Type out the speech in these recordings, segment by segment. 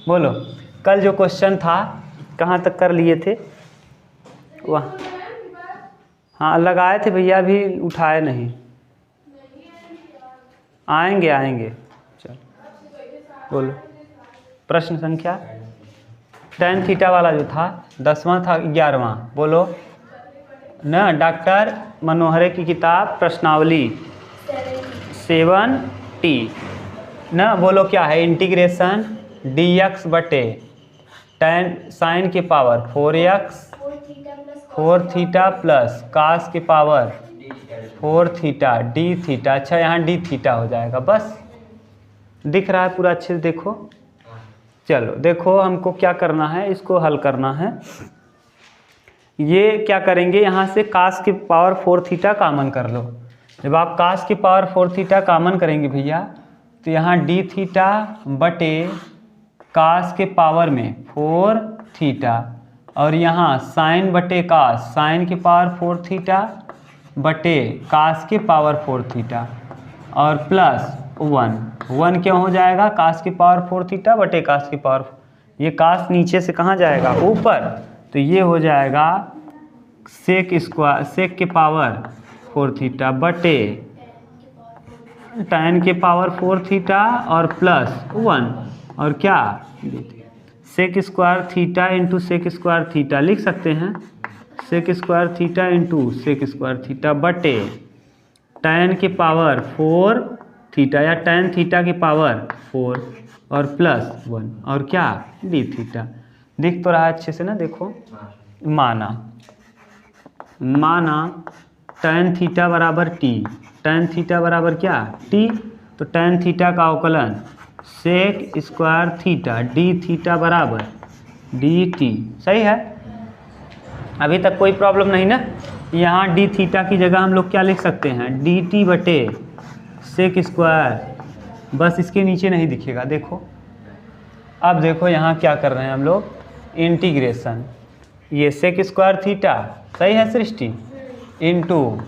बोलो कल जो क्वेश्चन था कहाँ तक कर लिए थे? वाह, हाँ लगाए थे भैया, अभी उठाए नहीं। आएंगे आएंगे। चल बोलो प्रश्न संख्या tan थीटा वाला जो था 10वां था 11वां, बोलो न। डॉक्टर मनोहरे की किताब प्रश्नावली 7T न, बोलो क्या है? इंटीग्रेशन dx बटे tan साइन के power 4x 4 theta plus cos के पावर 4 थीटा डी थीटा। अच्छा यहाँ डी थीटा हो जाएगा, बस दिख रहा है पूरा अच्छे से देखो। चलो देखो हमको क्या करना है, इसको हल करना है। ये क्या करेंगे, यहाँ से कास की पावर 4 थीटा कामन कर लो। जब आप कास की पावर 4 थीटा कामन करेंगे भैया, तो यहाँ डी थीटा बटे कास के पावर में 4 थीटा, और यहाँ साइन बटे कास साइन की पावर 4 थीटा बटे कास के पावर 4 थीटा, और प्लस 1 क्यों हो जाएगा? कास की पावर 4 थीटा बटे कास की पावर, ये कास नीचे से कहाँ जाएगा? ऊपर, तो ये हो जाएगा सेक स्क्वायर सेक के पावर 4 थीटा बटे tan के पावर 4 थीटा और प्लस 1, और क्या sec square theta into sec square theta लिख सकते हैं। Sec square theta into sec square theta बटे tan के पावर 4 थीटा या tan थीटा की पावर 4 और प्लस 1, और क्या डी थीटा। दिख तो रहा है अच्छे से ना, देखो। माना tan थीटा बराबर t, tan थीटा बराबर क्या? t। तो tan थीटा का अवकलन sec square theta d theta बराबर डी टी। सही है, अभी तक कोई प्रॉब्लम नहीं ना। यहाँ डी थीटा की जगह हम लोग क्या लिख सकते हैं? डी टी बटे सेक स्क्वायर, बस इसके नीचे नहीं दिखेगा, देखो। अब देखो यहाँ क्या कर रहे हैं हम लोग, इंटीग्रेशन ये सेक स्क्वायर थीटा, सही है सृष्टि, इंटू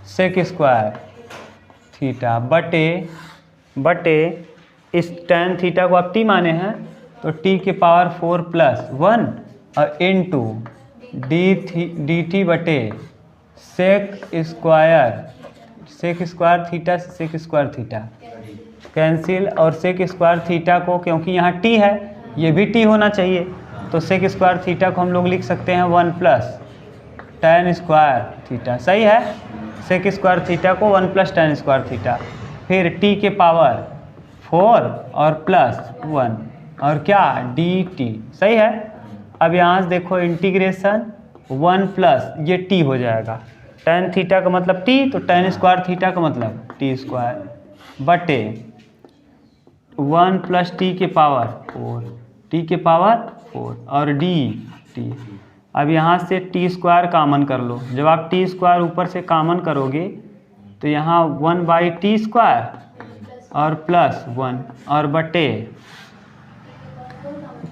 सेक स्क्वायर थीटा बटे इस tan थीटा को आप t माने हैं तो t के पावर 4 प्लस 1 और इंटू डी टी बटे सेक स्क्वायर थीटा से सेक स्क्वायर थीटा कैंसिल, और सेक स्क्वायर थीटा को क्योंकि यहाँ t है, ये भी t होना चाहिए, तो सेक स्क्वायर थीटा को हम लोग लिख सकते हैं 1 प्लस tan स्क्वायर थीटा। सही है, सेक स्क्वायर थीटा को 1 प्लस tan स्क्वायर थीटा, फिर t के पावर 4 और प्लस 1 और क्या डी टी। सही है, अब यहाँ से देखो इंटीग्रेशन 1 प्लस ये t हो जाएगा, tan थीटा का मतलब t, तो tan स्क्वायर थीटा का मतलब t स्क्वायर बटे 1 प्लस t के पावर 4 और डी टी। अब यहाँ से t स्क्वायर कामन कर लो। जब आप t स्क्वायर ऊपर से कामन करोगे तो यहाँ 1/t स्क्वायर और प्लस 1 और बटे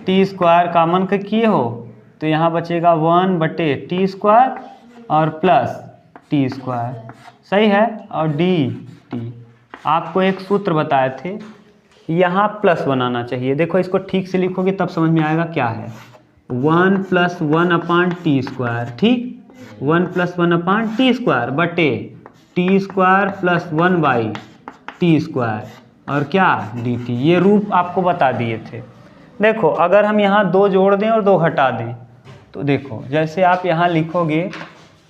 t स्क्वायर कामन का किए हो तो यहाँ बचेगा 1/t स्क्वायर और प्लस t स्क्वायर। सही है, और डी टी। आपको एक सूत्र बताए थे, यहाँ प्लस बनाना चाहिए। देखो इसको ठीक से लिखोगे तब समझ में आएगा क्या है। 1 प्लस 1/t स्क्वायर, ठीक, 1 प्लस 1/t स्क्वायर बटे t square plus 1/t square और क्या डी टी। ये रूप आपको बता दिए थे। देखो अगर हम यहाँ 2 जोड़ दें और 2 हटा दें तो देखो जैसे आप यहाँ लिखोगे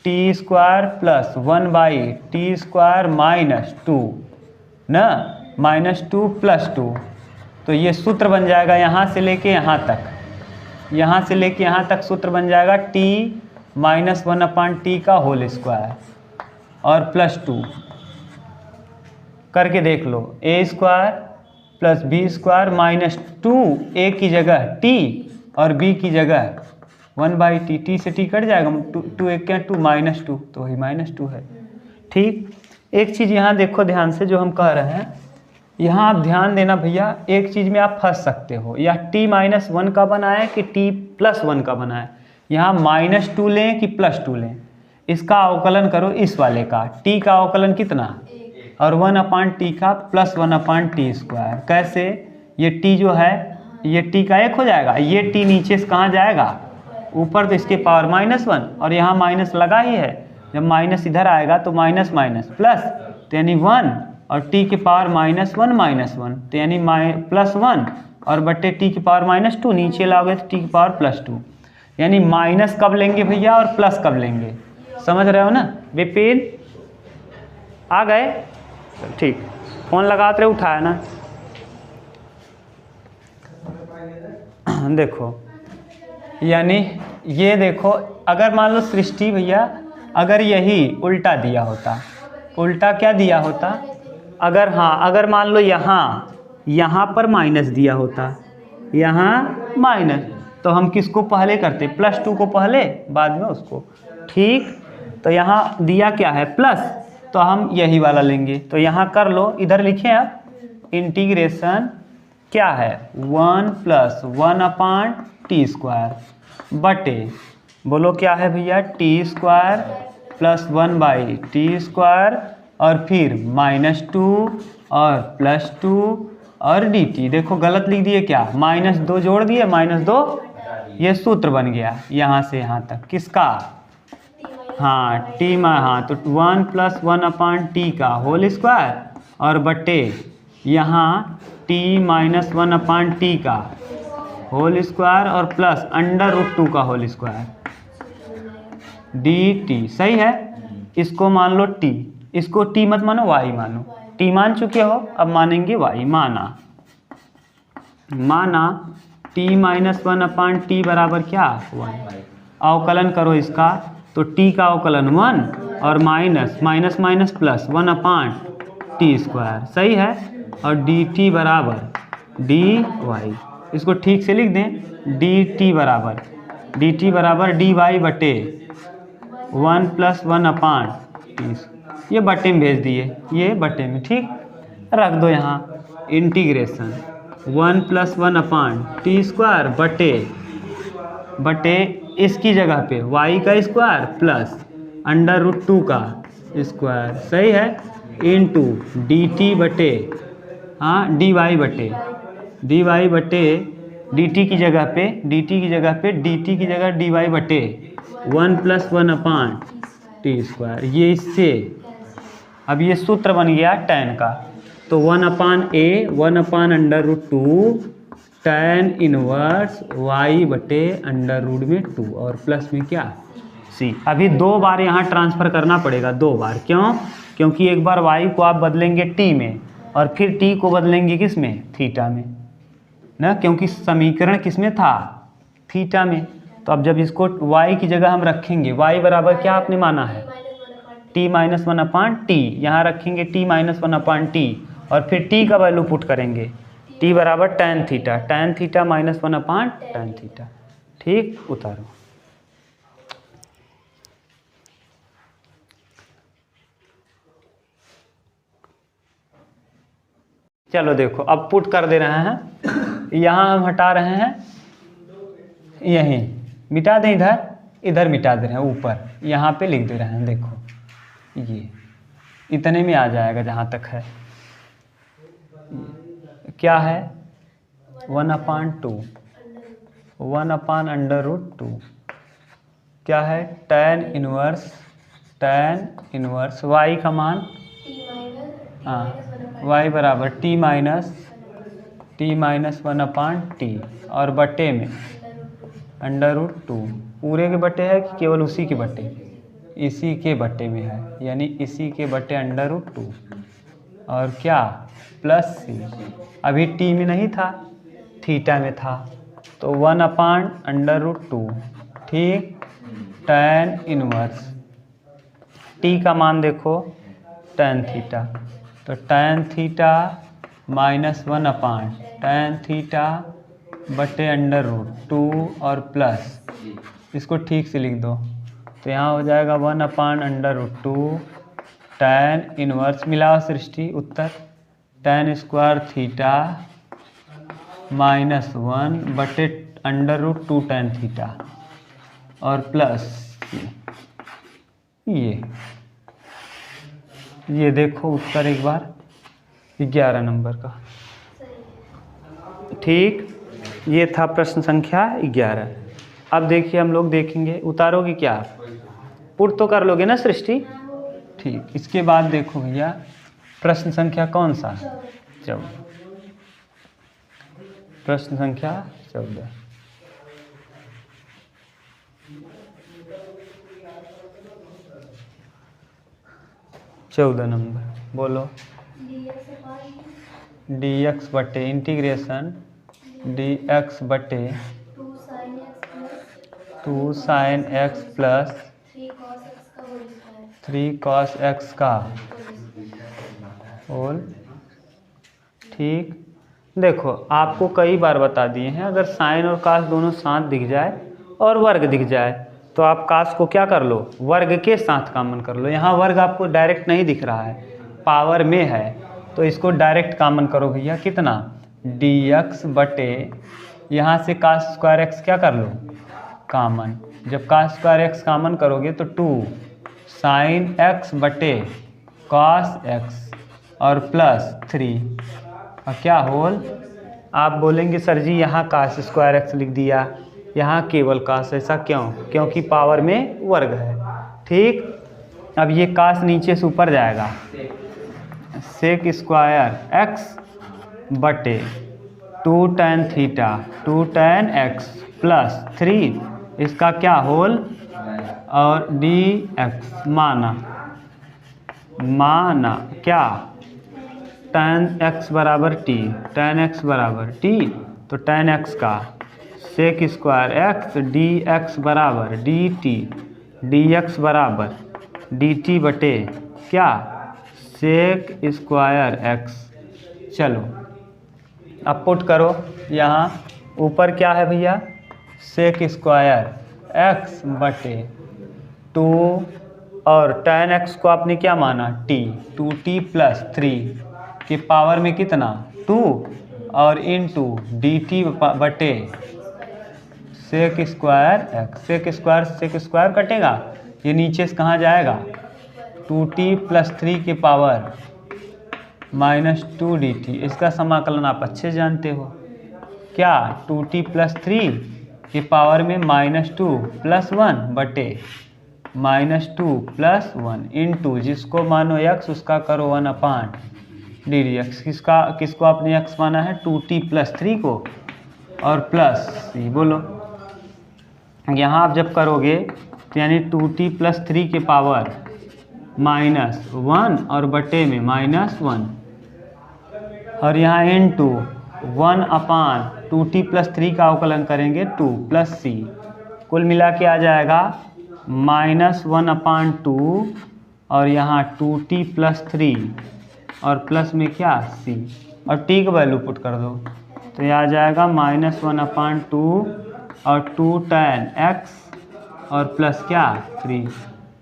t square plus 1/t square minus 2 ना, -2 प्लस 2, तो ये सूत्र बन जाएगा यहाँ से लेके यहाँ तक, सूत्र बन जाएगा t माइनस 1/t का होल स्क्वायर और प्लस 2 करके देख लो। a square plus b square minus 2, a की जगह t और b की जगह 1/t, t से t कट जाएगा, 2 1 क्या 2 -2, तो वही -2 है। ठीक, एक चीज़ यहाँ देखो ध्यान से जो हम कह रहे हैं, यहाँ आप ध्यान देना भैया, एक चीज़ में आप फंस सकते हो, या t-1 का बनाए कि t+1 का बनाए। यहाँ -2 लें कि +2 लें, इसका अवकलन करो इस वाले का, t का अवकलन कितना और 1/t का प्लस 1/t स्क्वायर। कैसे? ये t जो है ये टी का 1 हो जाएगा, ये टी नीचे से कहाँ जाएगा ऊपर, तो इसके पावर -1 और यहाँ माइनस लगा ही है, जब माइनस इधर आएगा तो माइनस माइनस प्लस, तो यानी 1 और टी के पावर -1 तो यानी +1 और बट्टे टी की पावर -2, नीचे लाओगे तो टी की पावर +2, यानी माइनस कब लेंगे भैया और प्लस कब लेंगे, समझ रहे हो ना विपिन, आ गए, ठीक, फ़ोन लगाते रहे, उठाया ना, देखो यानी ये देखो, अगर मान लो सृष्टि भैया अगर यही उल्टा दिया होता, उल्टा क्या दिया होता, अगर हाँ अगर मान लो यहाँ पर माइनस दिया होता, यहाँ माइनस, तो हम किसको पहले करते, +2 को पहले, बाद में उसको, ठीक, तो यहाँ दिया क्या है प्लस, तो हम यही वाला लेंगे, तो यहाँ कर लो, इधर लिखें आप, इंटीग्रेशन क्या है 1 + 1/t² बटे, बोलो क्या है भैया t² + 1/t² और फिर -2 और +2 और dt, देखो गलत लिख दिए क्या, -2 जोड़ दिए, -2, ये सूत्र बन गया यहाँ से यहाँ तक किसका, हाँ t में, हाँ तो 1 + 1/t का होल स्क्वायर और बटे यहाँ t - 1/t का होल स्क्वायर और प्लस √2 का होल स्क्वायर dt, सही है, इसको मान लो t, इसको t मत मानो y मानो, t मान चुके हो, अब मानेंगे y, माना t - 1/t बराबर क्या 1, अवकलन करो इसका, तो t का अवकलन 1 और माइनस प्लस 1/t², सही है, और dt बराबर dy, इसको ठीक से लिख दें, dt बराबर dy बटे 1 + 1/t, ये बटे में भेज दिए, ये बटे में, ठीक, रख दो यहाँ, इंटीग्रेशन 1 + 1/t² बटे इसकी जगह पे y का स्क्वायर प्लस √2 का स्क्वायर, सही है, इंटू dt बटे, हाँ dy बटे dt की जगह पे dt की जगह dy बटे 1 + 1/t², ये इससे, अब ये सूत्र बन गया tan का, तो 1/a 1/√2 tan इनवर्स y बटे √2 और प्लस में क्या c, अभी 2 बार यहाँ ट्रांसफ़र करना पड़ेगा, 2 बार, क्यों, क्योंकि एक बार y को आप बदलेंगे t में और फिर t को बदलेंगे किस में, थीटा में ना, क्योंकि समीकरण किस में था, थीटा में, तो अब जब इसको y की जगह हम रखेंगे, y बराबर क्या आपने माना है t - 1/t, यहाँ रखेंगे t - 1/t और फिर t का वैल्यू पुट करेंगे, t बराबर tan थीटा - 1/tan थीटा, ठीक, उतारो, चलो देखो अब पुट कर दे रहे हैं, यहाँ हम हटा रहे हैं, यहीं मिटा दें, इधर मिटा दे रहे हैं, ऊपर यहाँ पे लिख दे रहे हैं, देखो ये इतने में आ जाएगा, जहाँ तक है क्या है 1/2 1/√2 क्या है tan इनवर्स y का मान, हाँ y बराबर t - 1/t और बटे में √2, पूरे के बटे है कि केवल उसी के बटे, इसी के बटे में है, यानी इसी के बटे √2 और क्या प्लस c, अभी t में नहीं था, थीटा में था, तो 1/√2, ठीक, tan इनवर्स t का मान देखो tan थीटा, तो tan थीटा -1/tan थीटा बटे √2 और प्लस, इसको ठीक से लिख दो, तो यहाँ हो जाएगा 1/√2 tan इनवर्स, मिला सृष्टि उत्तर, tan स्क्वायर थीटा -1 बटे √2 tan थीटा और प्लस ये देखो उत्तर एक बार 11 नंबर का, ठीक। ये था प्रश्न संख्या 11। अब देखिए हम लोग देखेंगे, उतारोगे क्या, पुट तो कर लोगे ना सृष्टि, ठीक। इसके बाद देखो भैया प्रश्न संख्या कौन सा, 14, प्रश्न संख्या 14। नंबर बोलो। dx बटे इंटीग्रेशन dx बटे 2 sin x plus 3 cos x का होल, ठीक। देखो आपको कई बार बता दिए हैं, अगर साइन और कास दोनों साथ दिख जाए और वर्ग दिख जाए तो आप कास को क्या कर लो, वर्ग के साथ कॉमन कर लो। यहाँ वर्ग आपको डायरेक्ट नहीं दिख रहा है, पावर में है, तो इसको डायरेक्ट कॉमन करो भैया। कितना, dx बटे, यहाँ से कास स्क्वायर एक्स क्या कर लो, कॉमन। जब कास स्क्वायर एक्स कॉमन करोगे तो 2 साइन एक्स बटे कॉस एक्स और प्लस 3 और क्या होल। आप बोलेंगे सर जी यहाँ कास स्क्वायर एक्स लिख दिया, यहाँ केवल कास, ऐसा क्यों, क्योंकि पावर में वर्ग है, ठीक। अब ये कास नीचे से ऊपर जाएगा, सेक स्क्वायर एक्स बटे 2 tan theta 2 tan x plus 3 इसका क्या होल और dx माना क्या, tan x बराबर t, tan x बराबर t, तो tan x का सेक स्क्वायर x dx बराबर dt, dx बराबर dt बटे क्या, सेक स्क्वायर x। चलो अब पुट करो, यहाँ ऊपर क्या है भैया, सेक स्क्वायर x बटे 2 और tan x को आपने क्या माना t, 2t प्लस 3 के पावर में कितना 2 और इनटू dt बटे sec square x। Sec square कटेगा, ये नीचे से कहाँ जाएगा, 2t प्लस 3 के पावर माइनस 2 dt। इसका समाकलन आप अच्छे जानते हो, क्या 2t प्लस 3 के पावर में माइनस 2 प्लस 1 बटे माइनस 2 प्लस 1 इंटू जिसको मानो x उसका करो 1 अपान डी डी एक्स। किसको आपने x माना है, 2t प्लस 3 को और प्लस c। बोलो यहाँ आप जब करोगे तो यानी 2t प्लस 3 के पावर माइनस 1 और बटे में माइनस 1 और यहाँ इनटू 1 अपान 2t प्लस 3 का अवकलन करेंगे 2 प्लस c, कुल मिला के आ जाएगा माइनस 1 अपान 2 और यहाँ 2t प्लस 3 और प्लस में क्या c और t का वैल्यू पुट कर दो तो ये आ जाएगा माइनस 1 अपान 2 और 2 tan x और प्लस क्या 3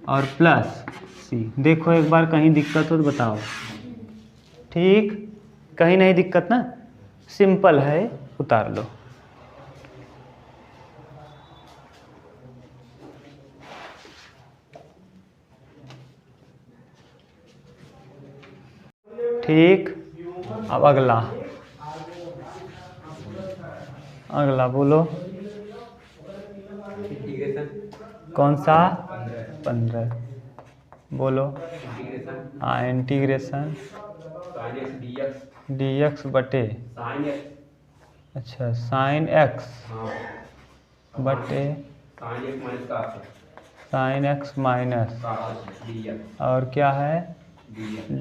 और प्लस c। देखो एक बार कहीं दिक्कत हो तो बताओ, ठीक, कहीं नहीं दिक्कत ना, सिंपल है, उतार लो। ठीक, अब अगला बोलो, कौन सा 15 बोलो। हाँ इंटीग्रेशन dx बटे अच्छा साइन x बटे साइन x माइनस और क्या है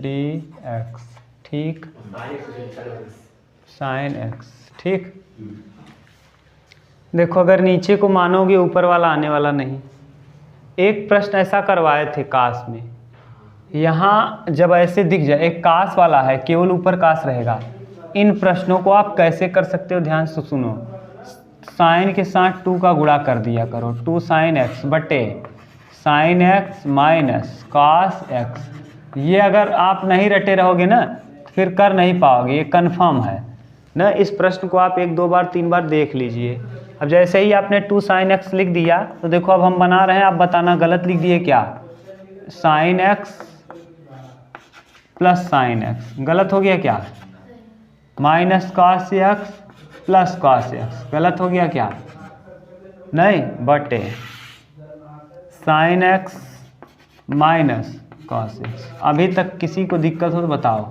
dx, ठीक, साइन x, ठीक। देखो अगर नीचे को मानोगे ऊपर वाला आने वाला नहीं। एक प्रश्न ऐसा करवाए थे कास में, यहाँ जब ऐसे दिख जाए एक कास वाला है, केवल ऊपर कास रहेगा। इन प्रश्नों को आप कैसे कर सकते हो, ध्यान से सुनो। साइन के साथ 2 का गुणा कर दिया करो, 2 साइन x बटे sine x minus cos x। ये अगर आप नहीं रटे रहोगे ना फिर कर नहीं पाओगे, ये कन्फर्म है ना। इस प्रश्न को आप 1 2 बार 3 बार देख लीजिए। अब जैसे ही आपने 2 साइन x लिख दिया तो देखो अब हम बना रहे हैं, आप बताना गलत लिख दिए क्या, sine x plus sine x, गलत हो गया क्या, minus cos x plus cos x, गलत हो गया क्या? नहीं, बटे sine x minus cos x. अभी तक किसी को दिक्कत हो तो बताओ?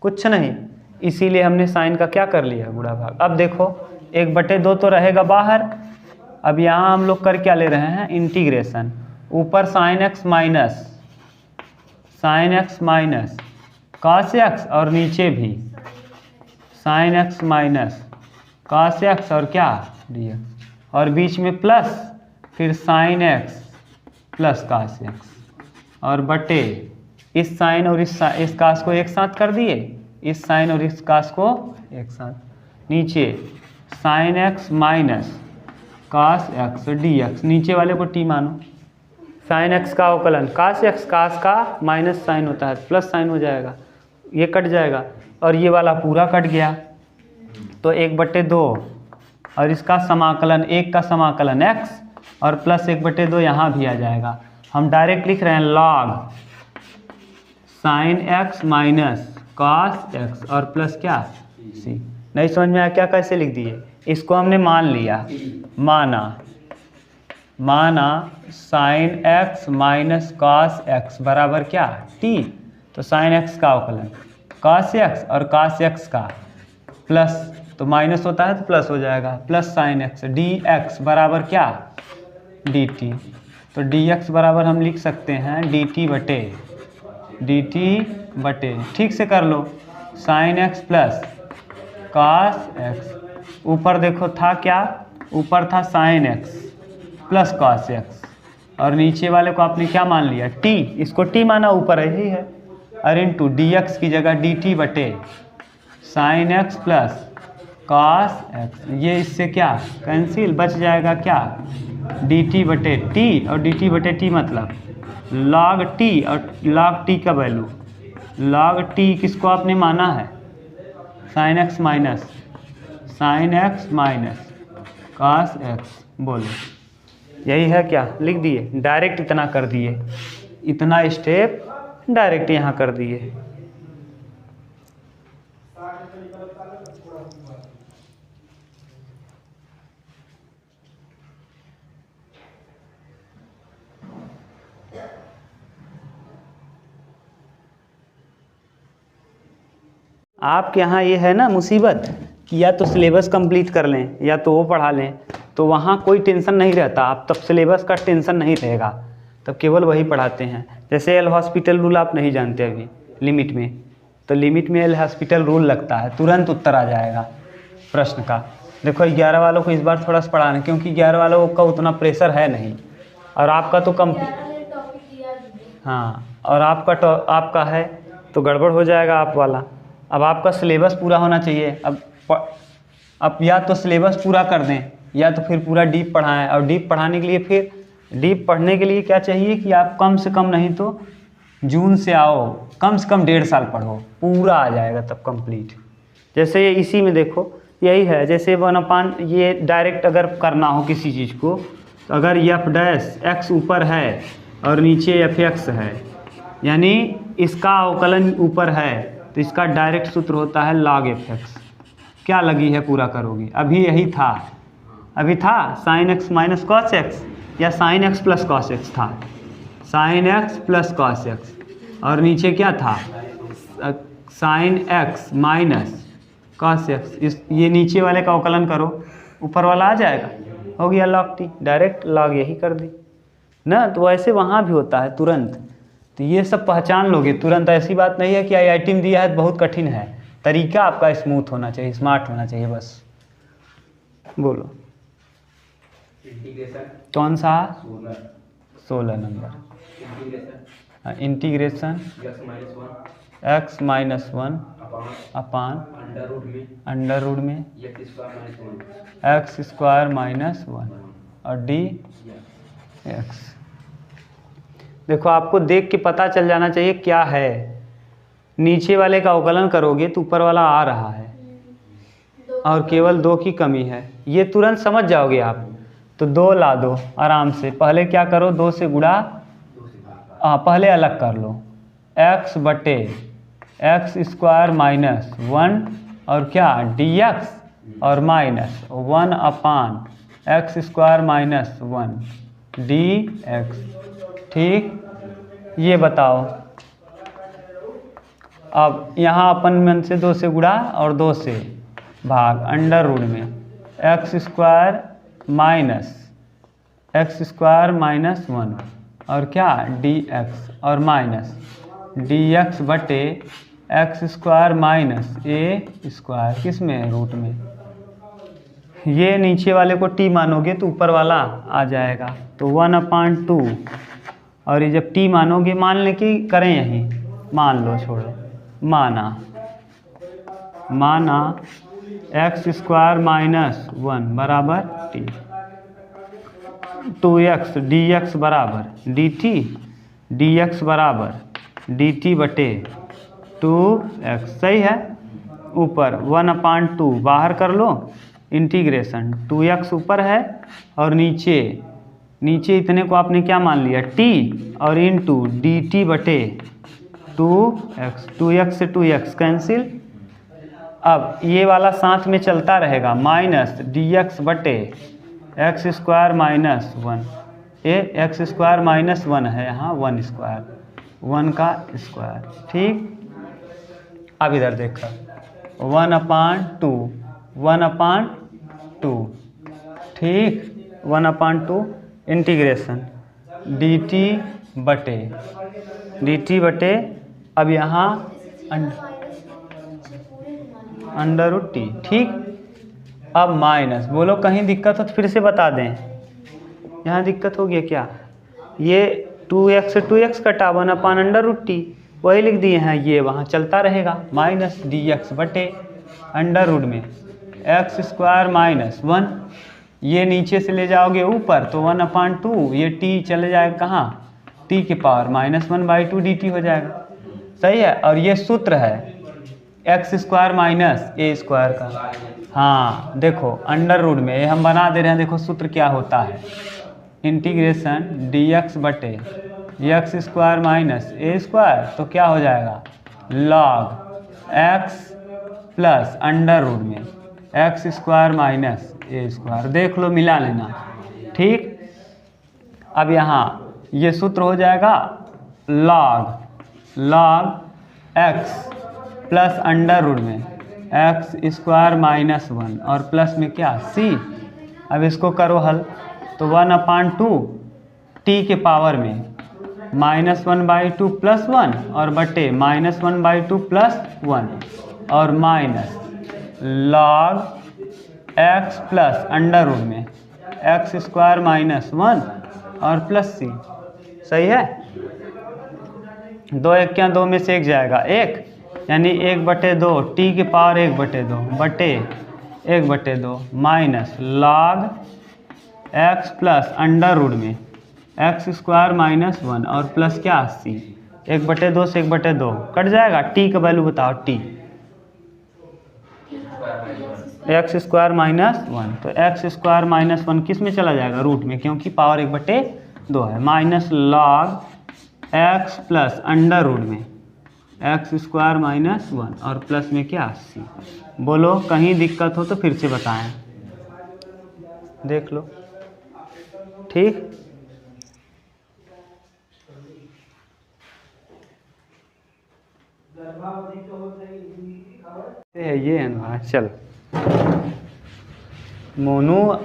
कुछ नहीं, इसीलिए हमने साइन का क्या कर लिया, गुणा भाग। अब देखो 1/2 तो रहेगा बाहर। अब यहाँ हम लोग कर क्या ले रहे हैं, इंटीग्रेशन। ऊपर sign x minus cos x और नीचे भी sign x minus cos x और क्या डी एक्स, और बीच में प्लस, फिर sign x plus cos x, और बटे इस साइन और इस कास को एक साथ कर दिए, इस साइन और इस कास को एक साथ, नीचे sine x minus cos x d x, नीचे वाले को टी मानो। साइन एक्स का अवकलन कास एक्स, कास का माइनस साइन होता है, प्लस साइन हो जाएगा, ये कट जाएगा और ये वाला पूरा कट गया, तो 1/2 और इसका समाकलन, एक का समाकलन x और प्लस 1/2 यहाँ भी आ जाएगा। हम डायरेक्ट लिख रहे हैं log sign x minus cos x और प्लस क्या c। नहीं समझ में आया क्या, कैसे लिख दिए? इसको हमने मान लिया, माना sign x minus cos x बराबर क्या t, तो साइन एक्स का अवकलन कॉस एक्स और कॉस एक्स का प्लस, तो माइनस होता है तो प्लस हो जाएगा, plus sine x d x बराबर क्या डी टी, तो डी एक्स बराबर हम लिख सकते हैं डी टी बटे, ठीक से कर लो, sine x plus cos x, ऊपर देखो था क्या, ऊपर था sine x plus cos x और नीचे वाले को आपने क्या मान लिया t, इसको t माना, ऊपर यही है, और इनटू डी एक्स की जगह डी टी बटे sine x plus cos x, ये इससे क्या कैंसिल, बच जाएगा क्या डी टी बटे टी, और डी टी बटे टी मतलब log t, और log t का वैल्यू log t किसको आपने माना है, sign x minus cos x, बोलो यही है क्या, लिख दिए, डायरेक्ट इतना कर दिए, इतना स्टेप डायरेक्ट यहाँ कर दिए। आपके यहाँ ये है ना मुसीबत कि या तो सिलेबस कंप्लीट कर लें या तो वो पढ़ा लें, तो वहाँ कोई टेंशन नहीं रहता, आप तब सिलेबस का टेंशन नहीं रहेगा, तब केवल वही पढ़ाते हैं। जैसे एल हॉस्पिटल रूल आप नहीं जानते अभी लिमिट में, तो लिमिट में एल हॉस्पिटल रूल लगता है, तुरंत उत्तर आ जाएगा प्रश्न का। देखो 11 वालों को इस बार थोड़ा सा पढ़ाना, क्योंकि 11 वालों का उतना प्रेशर है नहीं, और आपका तो कम, हाँ, और आपका है तो गड़बड़ हो जाएगा आप वाला। अब आपका सिलेबस पूरा होना चाहिए, अब या तो सिलेबस पूरा कर दें या तो फिर पूरा डीप पढ़ाएं, और डीप पढ़ाने के लिए फिर डीप पढ़ने के लिए क्या चाहिए कि आप कम से कम नहीं तो जून से आओ, कम से कम 1.5 साल पढ़ो, पूरा आ जाएगा तब कंप्लीट। जैसे ये इसी में देखो यही है, जैसे 1/, ये डायरेक्ट अगर करना हो किसी चीज़ को, तो अगर एफ डैश एक्स ऊपर है और नीचे एफ एक्स है, यानी इसका अवकलन ऊपर है, तो इसका डायरेक्ट सूत्र होता है log एफ एक्स। क्या लगी है पूरा करोगे, अभी यही था, अभी था sine x minus cos x या sine x plus cos x था, sine x plus cos x, और नीचे क्या था sine x minus cos x, इस ये नीचे वाले का अवकलन करो, ऊपर वाला आ जाएगा, हो गया log टी, डायरेक्ट log यही कर दी ना। तो वैसे वहाँ भी होता है तुरंत, तो ये सब पहचान लोगे तुरंत, ऐसी बात नहीं है कि IIT में दिया है तो बहुत कठिन है, तरीका आपका स्मूथ होना चाहिए, स्मार्ट होना चाहिए बस। बोलो कौन सा, 16 number, integration x minus 1 upon under root में x² माइनस 1 और डी एक्स। देखो आपको देख के पता चल जाना चाहिए क्या है, नीचे वाले का अवकलन करोगे तो ऊपर वाला आ रहा है और केवल 2 की कमी है, ये तुरंत समझ जाओगे आप। तो 2 ला दो आराम से, पहले क्या करो 2 से गुणा, पहले अलग कर लो, x बटे x² माइनस 1 और क्या dx और माइनस 1/x² माइनस 1 dx। ठीक, ये बताओ। अब यहाँ अपन मन से 2 से गुणा और 2 से भाग अंडर रूट में x² माइनस 1 और क्या dx और माइनस dx बटे x² माइनस a² किस में रूट में। ये नीचे वाले को t मानोगे तो ऊपर वाला आ जाएगा, तो 1/2। और ये जब t मानोगे, मान लें कि करें यहीं, मान लो, छोड़ो, माना x² माइनस 1 बराबर t, 2x dx बराबर dt, dx बराबर dt बटे 2x। सही है। ऊपर 1/2 बाहर कर लो, इंटीग्रेशन 2x ऊपर है और नीचे इतने को आपने क्या मान लिया t, और इंटू dt बटे 2x। 2x से 2x कैंसिल। अब ये वाला साथ में चलता रहेगा, माइनस dx बटे x² माइनस 1। ये x² माइनस 1 है यहाँ, 1 का स्क्वायर। ठीक, अब इधर देखो 1/2 ठीक, 1/2 इंटीग्रेशन dt बटे अब यहाँ अंडर रूट t। ठीक, अब माइनस, बोलो कहीं दिक्कत हो तो फिर से बता दें। यहाँ दिक्कत हो गया क्या? ये 2x से 2x कटा 1/√t, वही लिख दिए हैं, ये वहाँ चलता रहेगा। माइनस dx बटे अंडर रूट में x² माइनस 1, ये नीचे से ले जाओगे ऊपर तो 1/2, ये t चले जाएगा कहाँ, t की पावर -1/2 dt हो जाएगा। सही है। और ये सूत्र है x² माइनस a² का। हाँ देखो अंडर रूट में, ये हम बना दे रहे हैं, देखो सूत्र क्या होता है, इंटीग्रेशन dx बटे x² माइनस a², तो क्या हो जाएगा log x plus under root में x² माइनस a²। देख लो, मिला लेना। ठीक, अब यहाँ ये सूत्र हो जाएगा log x plus under root में x² माइनस 1 और प्लस में क्या c। अब इसको करो हल, तो 1/2 t के पावर में -1/2 प्लस 1 और बटे -1/2 प्लस 1 और minus log x plus under root में x² माइनस 1 और प्लस c। सही है। 2 1 क्या, 2 में से 1 जाएगा 1, यानी 1/2 t की पावर 1/2 बटे 1/2 minus log x plus under root में x² माइनस 1 और प्लस क्या c। 1/2 से 1/2 कट जाएगा, t का वैल्यू बताओ, t x² माइनस 1, तो x² माइनस 1 किस में चला जाएगा, रूट में, क्योंकि पावर 1/2 है। Minus log x plus under root में x² माइनस 1 और प्लस में क्या c। बोलो कहीं दिक्कत हो तो फिर से बताएं, देख लो। ठीक, ये है ना। चल मोनू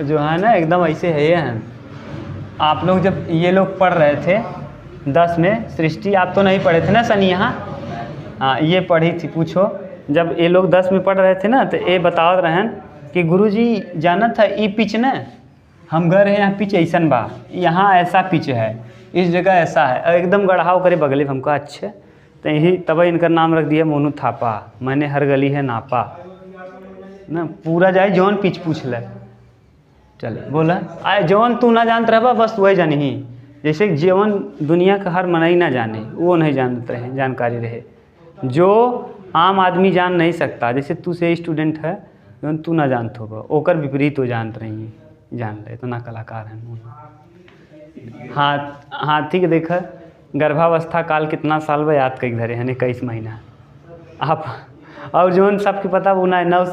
जो है ना एकदम ऐसे है ये हैं। आप लोग जब ये लोग पढ़ रहे थे 10 में, सृष्टि आप तो नहीं पढ़े थे ना सनी, यहाँ हाँ ये पढ़ी थी। पूछो, जब ये लोग 10 में पढ़ रहे थे ना, तो ये बता रहे हैं कि गुरुजी जाना था ई पिच न, हम गए रहे यहाँ पिच ऐसन बा, यहाँ ऐसा पिच है, इस जगह ऐसा है, और एकदम गढ़ाव करे बगले। हमको अच्छे, तो यही तब इनका नाम रख दिया मोनू थापा। मैंने हर गली है नापा ना, पूरा जाए जौन पिच पूछ ले। चल बोला आए जौन तू ना जानत रहा बस वही जानी ही, जैसे जीवन दुनिया का हर मनई ना जाने वो नहीं जानते रहे, जानकारी रहे जो आम आदमी जान नहीं सकता। जैसे तू से स्टूडेंट है जौन तू ना जानत हो, ओकर विपरीत हो जानत रही, जान रहे इतना कलाकार है। हाथी के देख गर्भावस्था काल कितना साल बा याद कई धरे हैं, 21 महीना। और जो सबके पता वो 9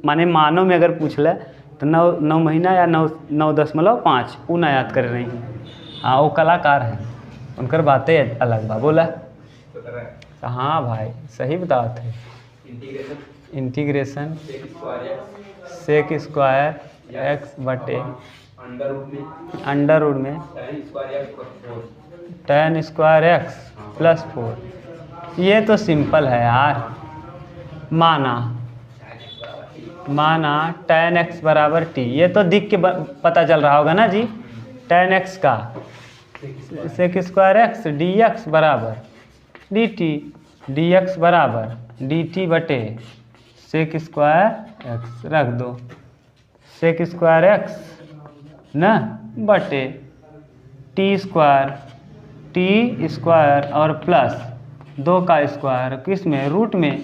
माने मानों में अगर पूछ ले तो 9 महीना या 9.5 वो ना याद कर रही। हाँ वो कलाकार हैं, उनकर बातें अलग बा। बोला हाँ भाई सही बताओ थे। इंटीग्रेशन सेक स्क्वायर एक्स बटे अंडर रूट में tan स्क्वायर एक्स प्लस 4। ये तो सिंपल है यार। माना tan x बराबर t, ये तो दिख के पता चल रहा होगा ना जी। tan x का sec square x d x बराबर डी टी, डी एक्स बराबर डी टी बटे सेक स्क्वायर एक्स रख दो, सेक स्क्वायर एक्स न बटे टी स्क्वायर और प्लस 2 का स्क्वायर किस में रूट में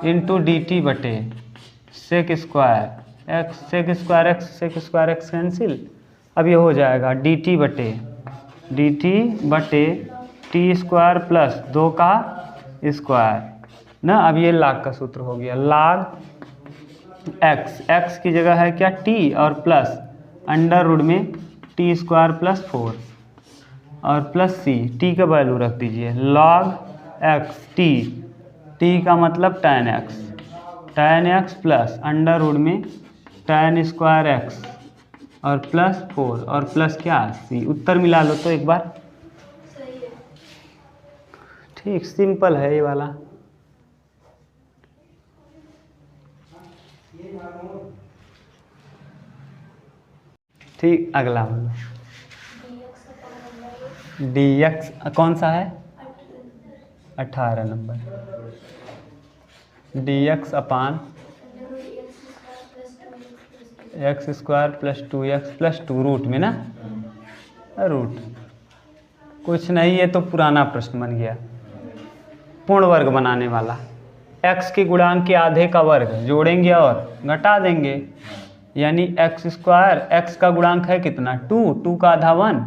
इंटू डी टी बटे sec square x, sec square x cancel. अब ये हो जाएगा डी टी बटे टी स्क्वायर प्लस 2 का स्क्वायर ना। अब ये लाग का सूत्र हो गया, लाग एक्स की जगह है क्या टी और प्लस अंडर रूट में टी स्क्वायर प्लस 4 और प्लस सी, टी का वैल्यू रख दीजिए लॉग एक्स टी का मतलब tan x plus under root में tan स्क्वायर एक्स और प्लस 4 और प्लस क्या सी। उत्तर मिला लो तो एक बार। ठीक सिंपल है ये वाला। ठीक अगला वाला dx कौन सा है 18 number. dx upon x square plus 2x प्लस 2 रूट में ना, रूट कुछ नहीं, ये तो पुराना प्रश्न बन गया। पूर्ण वर्ग बनाने वाला, x के गुणांक के आधे का वर्ग जोड़ेंगे और घटा देंगे, यानी एक्स स्क्वायर एक्स का गुणांक है कितना 2 का आधा 1,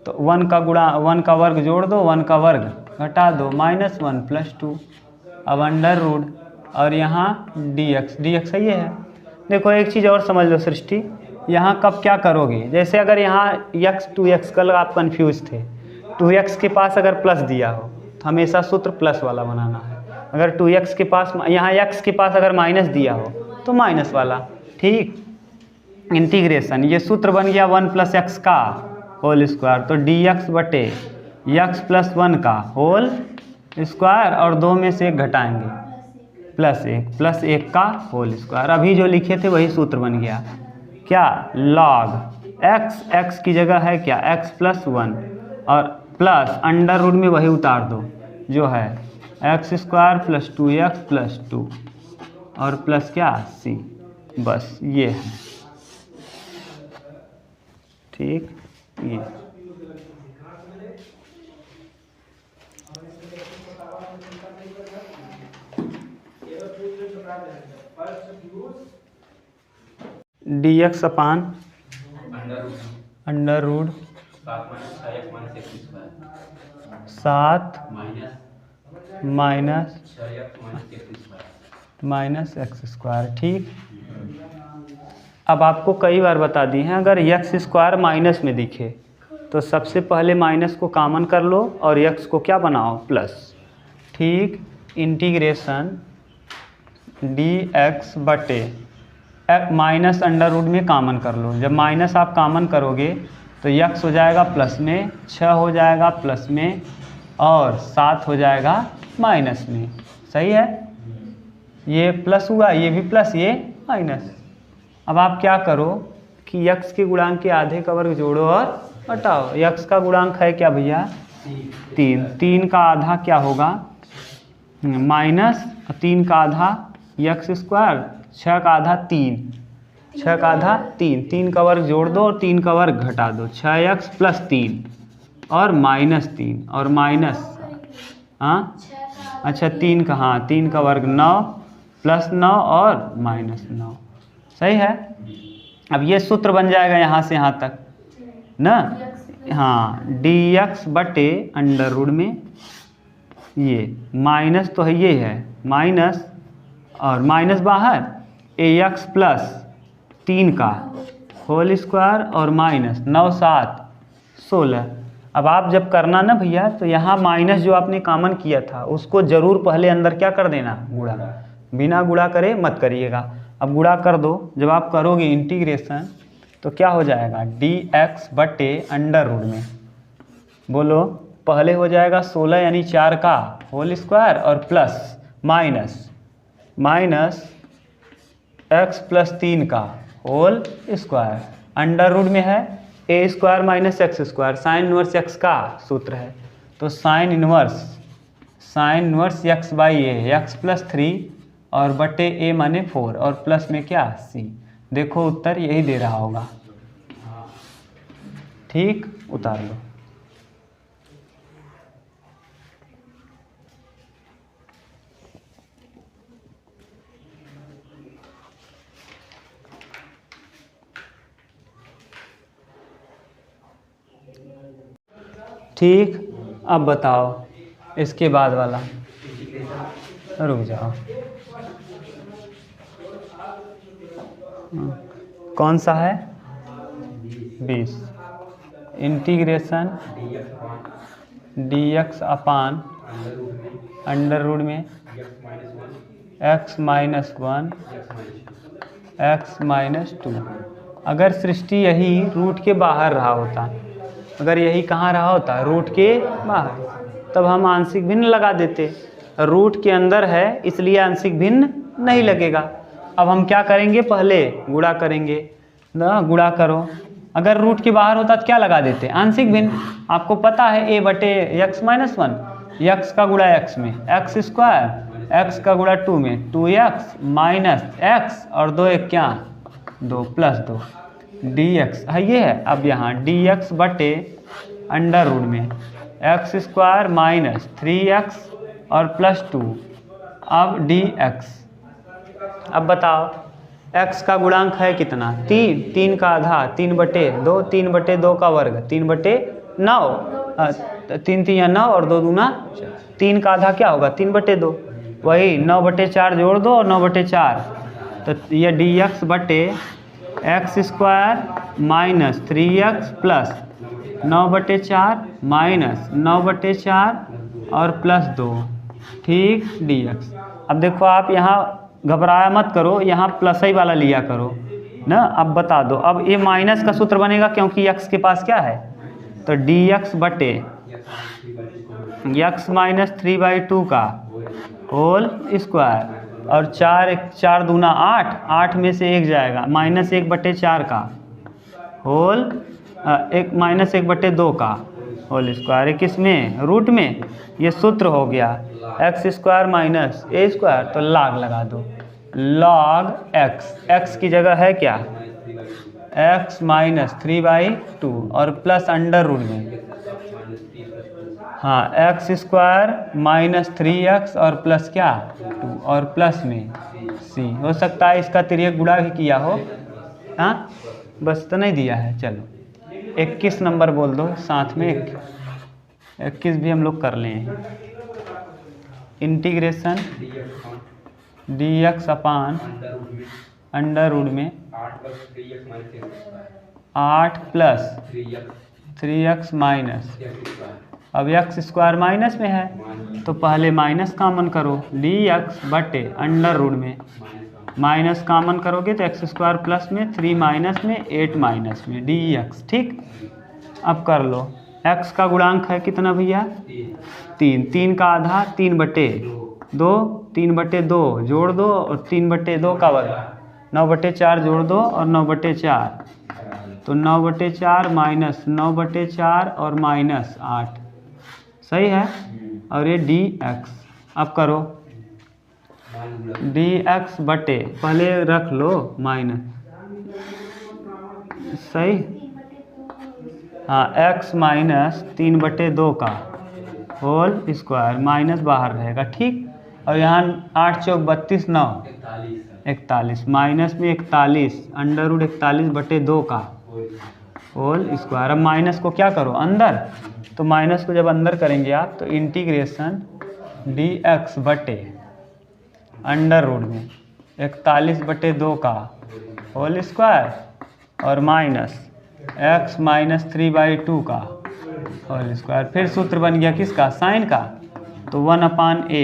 तो 1 का वर्ग जोड़ दो, 1 का वर्ग घटा दो, -1 प्लस 2। अब अंडर रूट और यहाँ dx ये है। देखो एक चीज़ और समझ लो सृष्टि, यहाँ कब क्या करोगे, जैसे अगर यहाँ x 2x कल आप कन्फ्यूज थे, 2x के पास अगर प्लस दिया हो तो हमेशा सूत्र प्लस वाला बनाना है। अगर 2x के पास यहाँ x के पास अगर माइनस दिया हो तो माइनस वाला। ठीक इंटीग्रेशन, ये सूत्र बन गया 1 प्लस एक्स का होल स्क्वायर, तो dx बटे x प्लस 1 का होल स्क्वायर और 2 में से 1 घटाएंगे प्लस 1 का होल स्क्वायर। अभी जो लिखे थे वही सूत्र बन गया क्या log x की जगह है क्या x प्लस 1 और प्लस अंडर रूट में वही उतार दो जो है एक्स स्क्वायर प्लस 2x प्लस 2 और प्लस क्या c, बस ये है। ठीक ये dx upon under root 7 minus x square. ठीक अब आपको कई बार बता दी हैं, अगर एक्स स्क्वायर माइनस में दिखे तो सबसे पहले माइनस को कॉमन कर लो और एक्स को क्या बनाओ प्लस। ठीक इंटीग्रेशन dx बटे माइनस अंडर रूट में कॉमन कर लो। जब माइनस आप कॉमन करोगे तो x हो जाएगा प्लस में, 6 हो जाएगा प्लस में और 7 हो जाएगा माइनस में। सही है, ये प्लस हुआ, ये भी प्लस, ये माइनस। अब आप क्या करो कि x के गुणांक के आधे का वर्ग जोड़ो और हटाओ। x का गुणांक है क्या भैया 3 का आधा क्या होगा माइनस 3 का आधा एक्स स्क्वायर, 6 का आधा 3 का वर्ग जोड़ दो और 3 का वर्ग घटा दो, 6x प्लस 3 और -3 और माइनस अच्छा 3 का 3 का वर्ग 9 प्लस 9 और -9। सही है। अब ये सूत्र बन जाएगा यहाँ से यहाँ तक ना। dx बटे अंडर रूट में ये माइनस तो है, ये है माइनस और माइनस बाहर ax प्लस 3 का होल स्क्वायर और माइनस 9 7 16। अब आप जब करना ना भैया तो यहाँ माइनस जो आपने कॉमन किया था उसको ज़रूर पहले अंदर क्या कर देना, गुणा। बिना गुणा करे मत करिएगा। अब गुणा कर दो, जब आप करोगे इंटीग्रेशन तो क्या हो जाएगा, dx बटे अंडर रूट में, बोलो पहले हो जाएगा 16 यानी 4 का होल स्क्वायर और प्लस माइनस x प्लस 3 का होल स्क्वायर, अंडर रूट में है a square minus x square, sine inverse x का सूत्र है, तो sine inverse x by a, x plus 3 और बटे ए माने 4 और प्लस में क्या सी। देखो उत्तर यही दे रहा होगा, ठीक, उतार लो। ठीक, अब बताओ इसके बाद वाला, रुक जाओ, कौन सा है, 20, integration dx upon under root में x माइनस 1 x माइनस 2। अगर सृष्टि यही रूट के बाहर रहा होता, अगर यही कहाँ रहा होता, रूट के बाहर, तब हम आंशिक भिन्न लगा देते। रूट के अंदर है इसलिए आंशिक भिन्न नहीं लगेगा। अब हम क्या करेंगे, पहले गुणा करेंगे ना, गुणा करो। अगर रूट के बाहर होता तो क्या लगा देते, आंशिक भिन्न। आपको पता है a बटे एक्स माइनस 1, एक्स का गुणा एक्स में एक्स स्क्वायर, एक्स का गुणा 2 में 2x माइनस एक्स और 2 एक क्या 2 प्लस 2 dx है, ये है। अब यहाँ dx बटे अंडर रूट में एक्स स्क्वायर माइनस 3x और प्लस 2, अब dx। अब बताओ x का गुणांक है कितना, 3 का आधा 3 बटे 2, 3 बटे 2 का वर्ग 3 बटे 9, 3 3 9 और 2 दूना 3 का आधा क्या होगा 3 बटे 2, वही 9 बटे 4 जोड़ दो और 9 बटे 4, तो ये dx बटे x square minus 3x plus 9 बटे 4 माइनस 9 बटे 4 और प्लस 2, ठीक, dx। अब देखो आप यहाँ घबराया मत करो, यहाँ प्लस ही वाला लिया करो ना। अब बता दो, अब ये माइनस का सूत्र बनेगा क्योंकि x के पास क्या है, तो dx बटे x माइनस 3/2 का होल स्क्वायर और 4 दूना 8, 8 में से 1 जाएगा, माइनस 1 बटे 4 का होल एक माइनस 1 बटे 2 का होल स्क्वायर, किस में, रूट में। ये सूत्र हो गया x square minus a square, तो लॉग लगा दो, लॉग x की जगह है क्या x माइनस 3/2 और प्लस अंडर रूट में, हाँ, एक्स स्क्वायर माइनस 3x और प्लस क्या 2 और प्लस में c। हो सकता है इसका तिर्यक गुणा भी किया हो, हाँ, बस तो नहीं दिया है। चलो 21 नंबर बोल दो साथ में, 21 भी हम लोग कर लें। Integration dx upon under root में 8 प्लस 3x माइनस, अब x स्क्वायर माइनस में है तो पहले माइनस कॉमन करो, dx बटे अंडर रूट में माइनस कॉमन करोगे तो एक्स स्क्वायर प्लस में 3 माइनस में 8 माइनस में dx, ठीक। अब कर लो, x का गुणांक है कितना भैया 3, 3 का आधा 3 बटे 2, 3 बटे 2 जोड़ दो और 3 बटे 2 का वर्ग 9 बटे 4 जोड़ दो और 9 बटे 4, तो 9 बटे 4 माइनस 9 बटे 4 और माइनस 8, सही है। और ये dx, अब करो dx बटे, पहले रख लो माइनस, सही, हाँ, x माइनस 3 बटे 2 का होल स्क्वायर, माइनस बाहर रहेगा, ठीक। और यहाँ 8 चौक 32, 9 41, माइनस में 41 अंडर रूट 41 बटे 2 का होल स्क्वायर। अब माइनस को क्या करो अंदर, तो माइनस को जब अंदर करेंगे आप तो इंटीग्रेशन dx बटे अंडर रूट में 41/2 का होल स्क्वायर और माइनस x माइनस 3/2 का होल स्क्वायर। फिर सूत्र बन गया किसका, साइन का, तो 1/a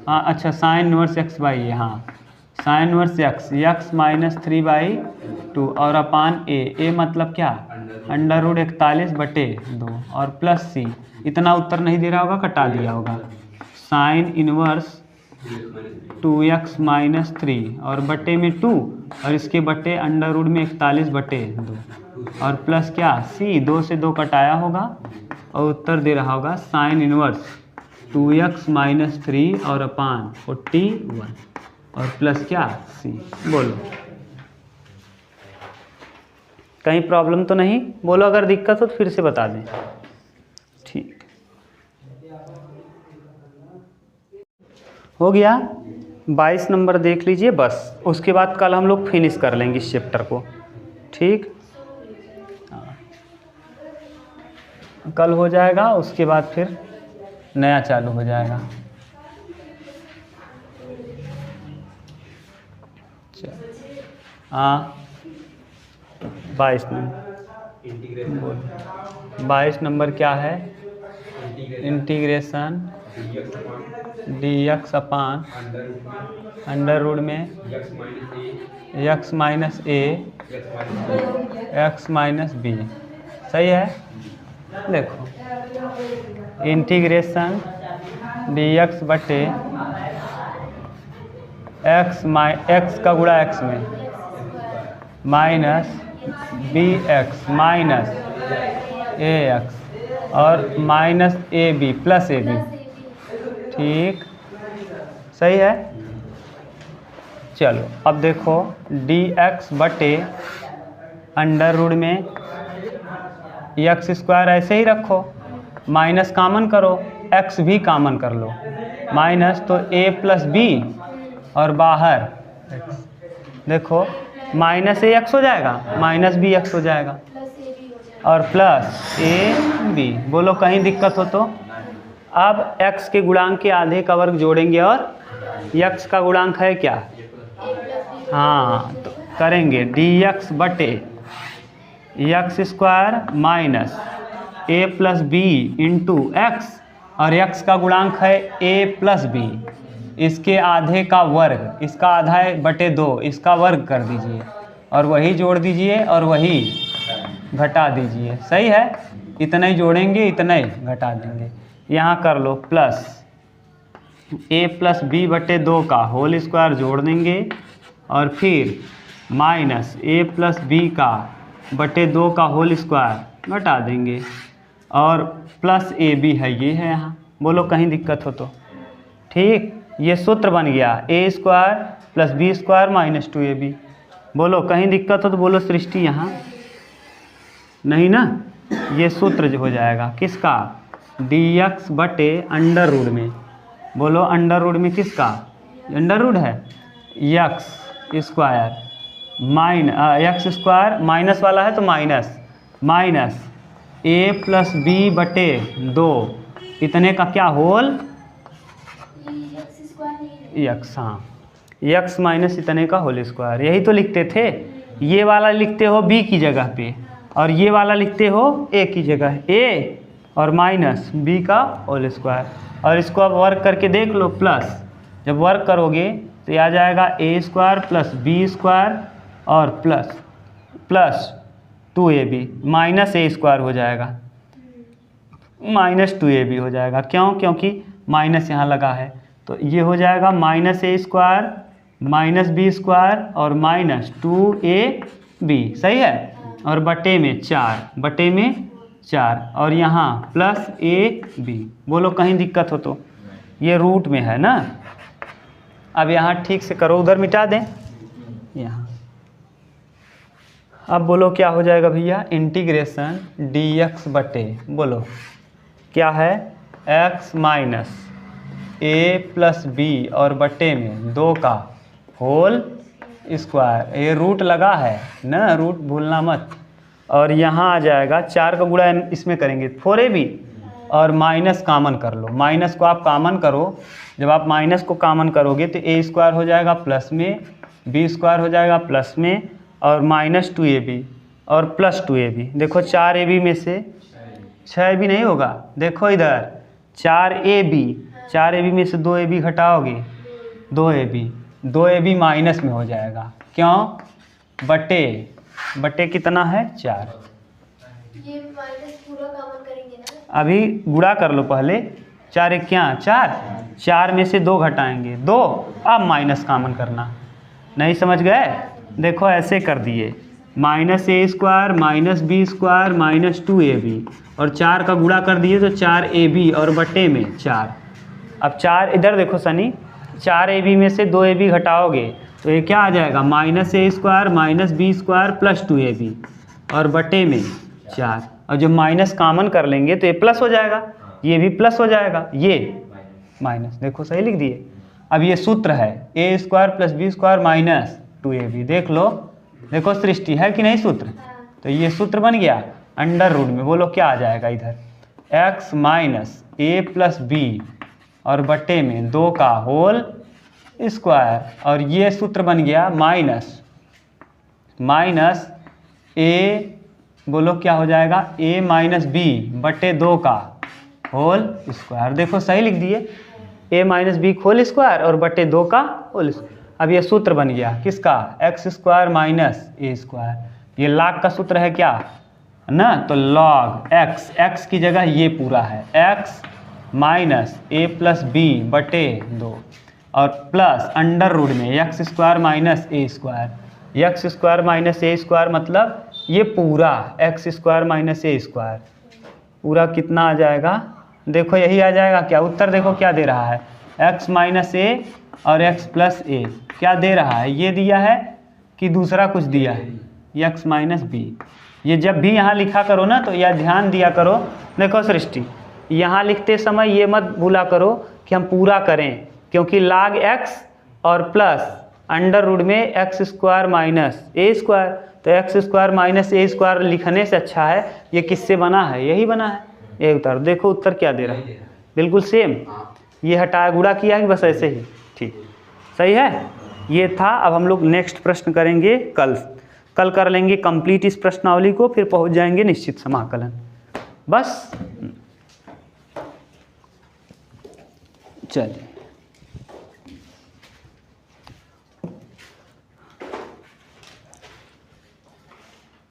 हाँ अच्छा साइन इनवर्स x/a, हाँ साइन इनवर्स x माइनस 3/2 और अपान a मतलब क्या, अंडर रूट 41/2 और प्लस c, इतना उत्तर नहीं दे रहा होगा, कटा दिया होगा, साइन इनवर्स 2x माइनस 3 और बटे में 2 और इसके बटे अंडर रूट में 41/2 और प्लस क्या c, 2 से 2 कटाया होगा और उत्तर दे रहा होगा साइन इनवर्स 2x माइनस 3 और अपान 41 और प्लस क्या c। बोलो कहीं प्रॉब्लम तो नहीं, बोलो अगर दिक्कत हो तो फिर से बता दें। ठीक हो गया, 22 नंबर देख लीजिए बस, उसके बाद कल हम लोग फिनिश कर लेंगे इस चैप्टर को। ठीक कल हो जाएगा, उसके बाद फिर नया चालू हो जाएगा। हाँ 22 नंबर, 22 नंबर क्या है, integration dx upon under root में x minus a x minus b। सही है, देखो इंटीग्रेशन dx बटे x का गुणा x में माइनस bx माइनस ax और माइनस ab प्लस ab। ठीक सही है। चलो अब देखो dx बटे अंडर रूट में x स्क्वायर ऐसे ही रखो, माइनस कामन करो, x भी कामन कर लो, माइनस तो a प्लस b और बाहर देखो माइनस ax हो जाएगा, माइनस bx हो जाएगा और प्लस ab। बोलो कहीं दिक्कत हो तो। अब x के गुणांक के आधे का वर्ग जोड़ेंगे और x का गुणांक है क्या, हाँ तो करेंगे dx बटे x square minus a plus b into x और x का गुणांक है a प्लस बी, इसके आधे का वर्ग, इसका आधा है बटे 2, इसका वर्ग कर दीजिए और वही जोड़ दीजिए और वही घटा दीजिए। सही है, इतना ही जोड़ेंगे इतना ही घटा देंगे। यहाँ कर लो प्लस a प्लस बी बटे 2 का होल स्क्वायर जोड़ देंगे और फिर माइनस a प्लस बी का बटे 2 का होल स्क्वायर घटा देंगे और प्लस ए बी है, ये है यहाँ। बोलो कहीं दिक्कत हो तो। ठीक, ये सूत्र बन गया a square plus b square minus 2ab। बोलो कहीं दिक्कत हो तो बोलो सृष्टि, यहाँ नहीं ना, ये सूत्र जो हो जाएगा किसका, dx बटे अंडर रूट में, बोलो अंडर रूट में किसका, अंडर रूट है x square x square minus वाला है तो माइनस a प्लस बी बटे 2 इतने का क्या होल x, हाँ x माइनस इतने का होल स्क्वायर। यही तो लिखते थे, ये वाला लिखते हो b की जगह पे और ये वाला लिखते हो a की जगह, a और माइनस b का होल स्क्वायर। और इसको अब वर्क करके देख लो, प्लस जब वर्क करोगे तो आ जाएगा a square plus b square और plus 2ab minus a square हो जाएगा, माइनस 2ab हो जाएगा। क्यों, क्योंकि माइनस यहाँ लगा है, तो ये हो जाएगा minus a square minus b square और माइनस 2ab। सही है, और बटे में 4 और यहाँ प्लस ab। बोलो कहीं दिक्कत हो तो, ये रूट में है ना। अब यहाँ ठीक से करो, उधर मिटा दें यहाँ। अब बोलो क्या हो जाएगा भैया, इंटीग्रेशन dx बटे, बोलो क्या है, x minus a plus b और बटे में 2 का होल स्क्वायर। ये रूट लगा है ना, रूट भूलना मत। और यहाँ आ जाएगा 4 का गुणा इसमें करेंगे 4ab और माइनस कॉमन कर लो। माइनस को आप कॉमन करो, जब आप माइनस को कॉमन करोगे तो ए स्क्वायर हो जाएगा प्लस में, बी स्क्वायर हो जाएगा प्लस में, और माइनस 2ab और प्लस 2ab। देखो 4ab में से 6ab नहीं होगा, देखो इधर 4ab में से 2ab घटाओगे 2ab माइनस में हो जाएगा। क्यों? बटे कितना है 4। ये माइनस पूरा कॉमन करेंगे ना, अभी गुणा कर लो पहले, 4 एक क्या 4 में से 2 घटाएंगे 2, अब माइनस कॉमन करना। नहीं समझ गए? देखो ऐसे कर दिए, minus a square minus b square minus 2ab और 4 का गुणा कर दिए तो 4ab और बटे में 4। अब 4 इधर देखो सनी, 4ab में से 2ab घटाओगे तो ये क्या आ जाएगा, minus a square minus b square plus 2ab और बटे में 4। और जब माइनस कॉमन कर लेंगे तो ये प्लस हो जाएगा, ये भी प्लस हो जाएगा, ये माइनस। देखो सही लिख दिए। अब ये सूत्र है a square plus b square minus 2ab। देख लो, देखो सृष्टि है कि नहीं सूत्र, तो ये सूत्र बन गया अंडर रूट में। बोलो क्या आ जाएगा इधर, x माइनस ए प्लस बी और बटे में 2 का होल स्क्वायर, और ये सूत्र बन गया माइनस ए, बोलो क्या हो जाएगा, a माइनस बी बटे 2 का होल स्क्वायर। देखो सही लिख दिए, a minus b whole square और बटे 2 का होल स्क्वायर। अब ये सूत्र बन गया किसका, x square minus a square. ये लॉग का सूत्र है क्या ना, तो लॉग x की जगह ये पूरा है x माइनस ए प्लस बी बटे 2 और प्लस अंडर रूट में x square minus a square. X square minus a square मतलब ये पूरा x square minus a square पूरा कितना आ जाएगा, देखो यही आ जाएगा क्या उत्तर। देखो क्या दे रहा है, x माइनस ए और x प्लस ए क्या दे रहा है, ये दिया है कि दूसरा कुछ दिया है, x माइनस बी। ये जब भी यहाँ लिखा करो ना तो यह ध्यान दिया करो। देखो सृष्टि, यहाँ लिखते समय ये मत भूला करो कि हम पूरा करें, क्योंकि log x और प्लस अंडर रूट में x square minus a square, तो x square minus a square लिखने से अच्छा है ये किससे बना है, यही बना है, ये उत्तर। देखो उत्तर क्या दे रहा है, बिल्कुल सेम। ये हटाया गुणा किया है बस ऐसे ही, ठीक सही है। ये था। अब हम लोग नेक्स्ट प्रश्न करेंगे कल कर लेंगे कंप्लीट इस प्रश्नावली को, फिर पहुंच जाएंगे निश्चित समाकलन। बस चलिए।